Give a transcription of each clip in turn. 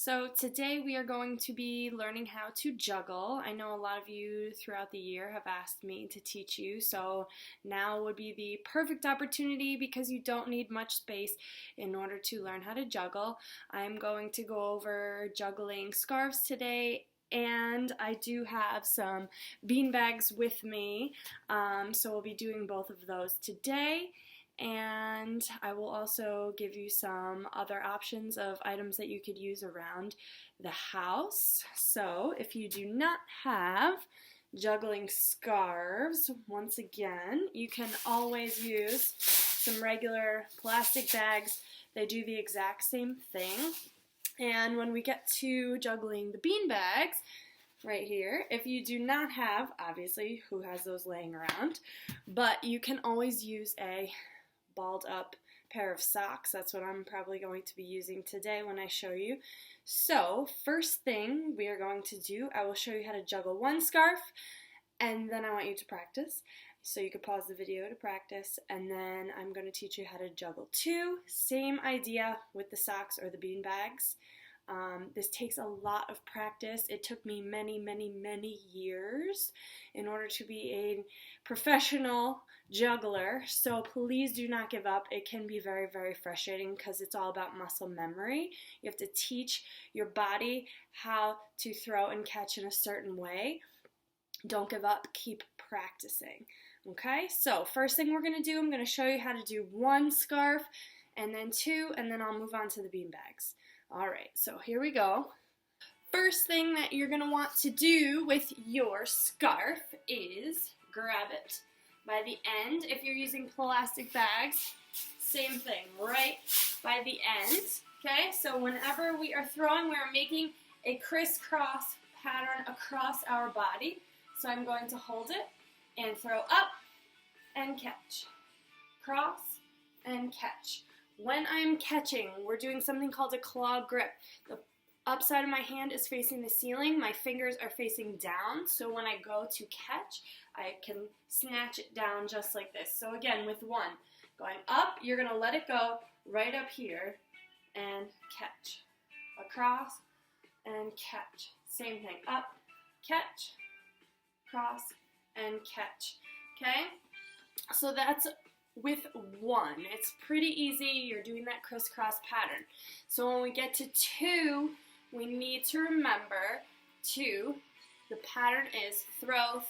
So today we are going to be learning how to juggle. I know a lot of you throughout the year have asked me to teach you, so now would be the perfect opportunity because you don't need much space in order to learn how to juggle. I'm going to go over juggling scarves today, and I do have some bean bags with me, so we'll be doing both of those today. And I will also give you some other options of items that you could use around the house. So if you do not have juggling scarves, once again, you can always use some regular plastic bags. They do the exact same thing. And when we get to juggling the bean bags, right here, if you do not have, obviously, who has those laying around, but you can always use a balled up pair of socks. That's what I'm probably going to be using today when I show you. So first thing we are going to do, I will show you how to juggle one scarf, and then I want you to practice. So you could pause the video to practice, and then I'm going to teach you how to juggle two. Same idea with the socks or the bean bags. This takes a lot of practice. It took me many years in order to be a professional juggler, so please do not give up. It can be very frustrating because it's all about muscle memory. You have to teach your body how to throw and catch in a certain way. Don't give up. Keep practicing. Okay, so first thing we're going to do, I'm going to show you how to do one scarf and then two, and then I'll move on to the bean bags. Alright, so here we go. First thing that you're going to want to do with your scarf is grab it by the end. If you're using plastic bags, same thing, right by the end. Okay, so whenever we are throwing, we are making a crisscross pattern across our body. So I'm going to hold it and throw up and catch. Cross and catch. When I'm catching, we're doing something called a claw grip. The upside of my hand is facing the ceiling. My fingers are facing down. So when I go to catch, I can snatch it down just like this. So again, with one, going up, you're going to let it go right up here and catch. Across and catch. Same thing. Up, catch, cross, and catch. Okay? So that's with one. It's pretty easy. You're doing that crisscross pattern. So when we get to two, we need to remember two. The pattern is throw,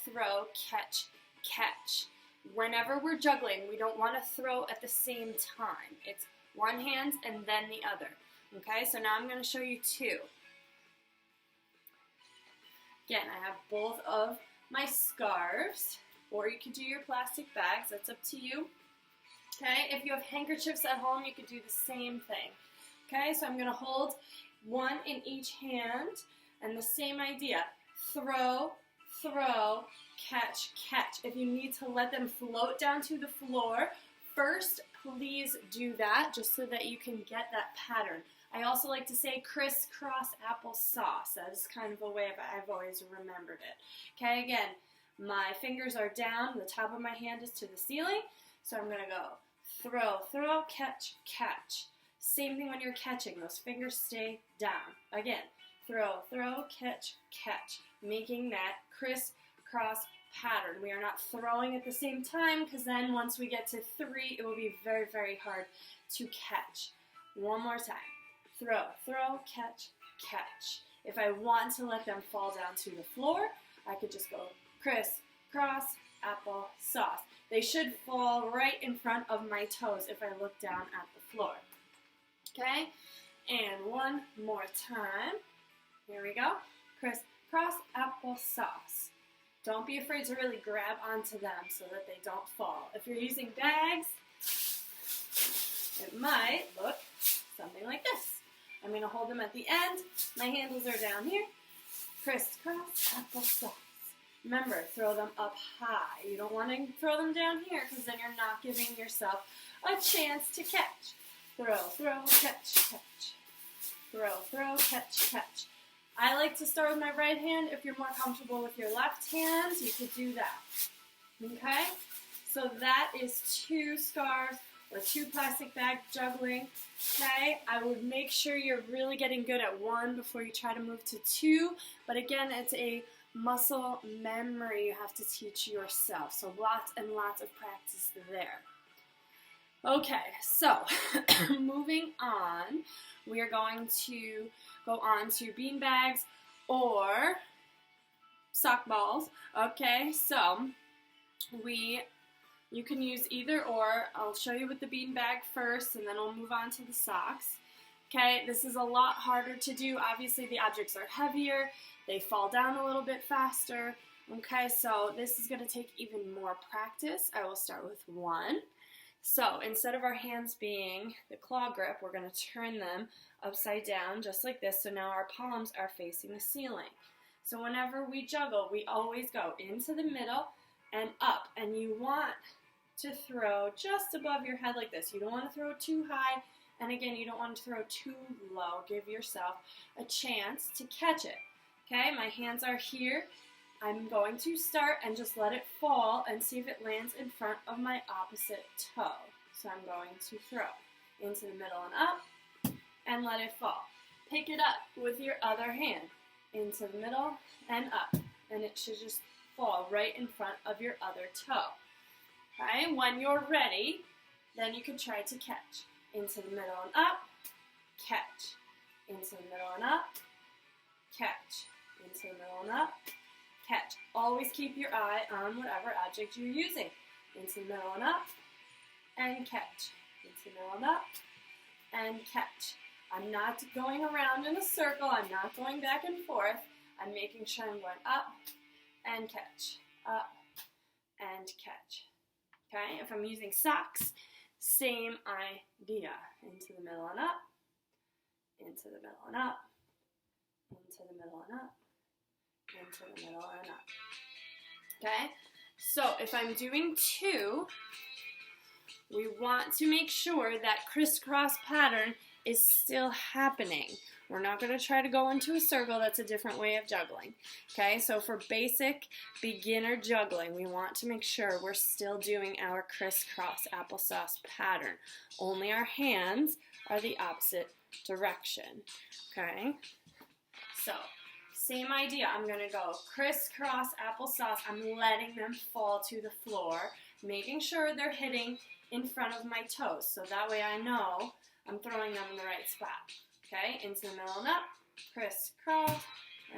catch, catch. Whenever we're juggling, we don't want to throw at the same time. It's one hand and then the other. Okay, so now I'm going to show you two. Again, I have both of my scarves, or you could do your plastic bags. That's up to you. Okay, if you have handkerchiefs at home, you could do the same thing. Okay, so I'm going to hold one in each hand, and the same idea. Throw, catch, catch. If you need to let them float down to the floor, first, please do that, just so that you can get that pattern. I also like to say crisscross applesauce. That is kind of a way I've always remembered it. Okay, again, my fingers are down, the top of my hand is to the ceiling, so I'm going to go throw, catch, catch. Same thing when you're catching. Those fingers stay down. Again, throw, catch, catch. Making that crisscross pattern. We are not throwing at the same time because then once we get to three, it will be very hard to catch. One more time. Throw, catch, catch. If I want to let them fall down to the floor, I could just go crisscross applesauce. They should fall right in front of my toes if I look down at the floor. Okay? And one more time. Here we go. Crisscross applesauce. Don't be afraid to really grab onto them so that they don't fall. If you're using bags, it might look something like this. I'm going to hold them at the end. My handles are down here. Crisscross applesauce. Remember, throw them up high. You don't want to throw them down here because then you're not giving yourself a chance to catch. Throw, catch, catch. Throw, catch, catch. I like to start with my right hand. If you're more comfortable with your left hand, you could do that. Okay? So that is two scarves or 2 plastic bag juggling. Okay, I would make sure you're really getting good at 1 before you try to move to 2. But again, it's a muscle memory you have to teach yourself. So lots and lots of practice there. Okay, so moving on, we are going to go on to bean bags or sock balls. Okay, so you can use either or. I'll show you with the bean bag first, and then we'll move on to the socks. Okay, this is a lot harder to do. Obviously, the objects are heavier. They fall down a little bit faster. Okay, so this is going to take even more practice. I will start with 1. So instead of our hands being the claw grip, we're going to turn them upside down just like this. So now our palms are facing the ceiling. So whenever we juggle, we always go into the middle and up. And you want to throw just above your head like this. You don't want to throw too high. And again, you don't want to throw too low. Give yourself a chance to catch it. Okay, my hands are here. I'm going to start and just let it fall and see if it lands in front of my opposite toe. So I'm going to throw into the middle and up and let it fall. Pick it up with your other hand into the middle and up, and it should just fall right in front of your other toe. Okay, when you're ready, then you can try to catch. Into the middle and up, catch. Into the middle and up, catch. Into the middle and up, catch. Always keep your eye on whatever object you're using. Into the middle and up, and catch. Into the middle and up, and catch. I'm not going around in a circle. I'm not going back and forth. I'm making sure I'm going up and catch, up and catch. Okay, if I'm using socks, same idea. Into the middle and up, into the middle and up, into the middle and up, into the middle and up. Okay, so if I'm doing 2, we want to make sure that crisscross pattern is still happening. We're not going to try to go into a circle. That's a different way of juggling. Okay, so for basic beginner juggling, we want to make sure we're still doing our crisscross applesauce pattern. Only our hands are the opposite direction. Okay, so same idea. I'm going to go crisscross applesauce. I'm letting them fall to the floor, making sure they're hitting in front of my toes. So that way I know I'm throwing them in the right spot. Okay, into the middle and up, crisscross,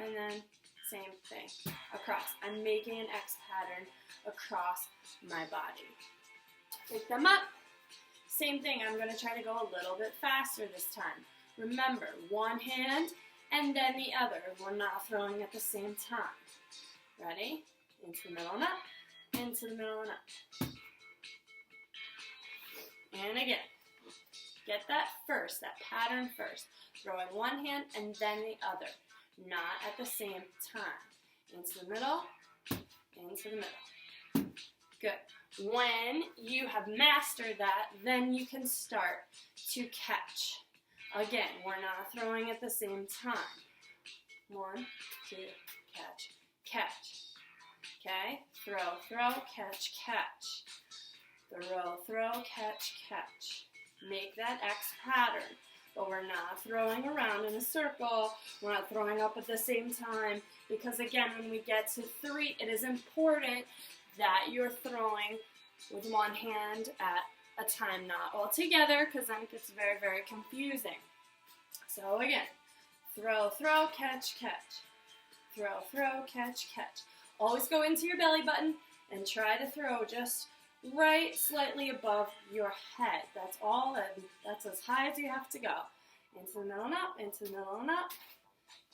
and then same thing, across. I'm making an X pattern across my body. Pick them up. Same thing, I'm going to try to go a little bit faster this time. Remember, one hand and then the other. We're not throwing at the same time. Ready? Into the middle and up, into the middle and up. And again. Get that first, that pattern first. Throwing one hand and then the other, not at the same time. Into the middle, into the middle. Good. When you have mastered that, then you can start to catch. Again, we're not throwing at the same time. 1, 2, catch, catch. Okay? Throw, catch, catch. Throw, catch, catch. Make that X pattern, but we're not throwing around in a circle. We're not throwing up at the same time, because again, when we get to 3, it is important that you're throwing with one hand at a time, not all together, because then it gets very, very confusing. So again, throw, catch, catch. Throw, catch, catch. Always go into your belly button and try to throw just right slightly above your head. That's all, that's as high as you have to go. Into the middle and up, into the middle and up.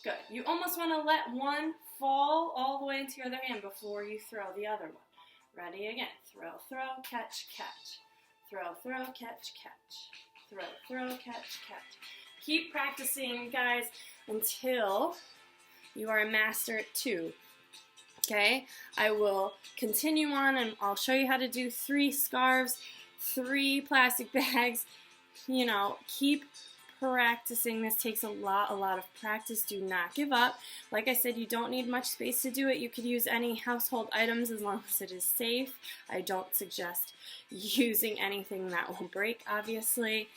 Good. You almost want to let one fall all the way into your other hand before you throw the other one. Ready again. Throw, catch, catch. Throw, catch, catch. Throw, catch, catch. Keep practicing, guys, until you are a master at 2. Okay, I will continue on and I'll show you how to do 3 scarves, 3 plastic bags. You know, keep practicing. This takes a lot of practice. Do not give up. Like I said, you don't need much space to do it. You could use any household items as long as it is safe. I don't suggest using anything that will break, obviously.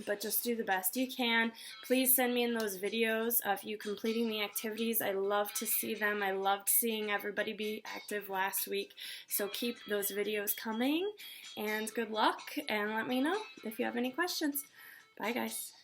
But just do the best you can. Please send me in those videos of you completing the activities. I love to see them. I loved seeing everybody be active last week. So keep those videos coming, and good luck, and let me know if you have any questions. Bye, guys.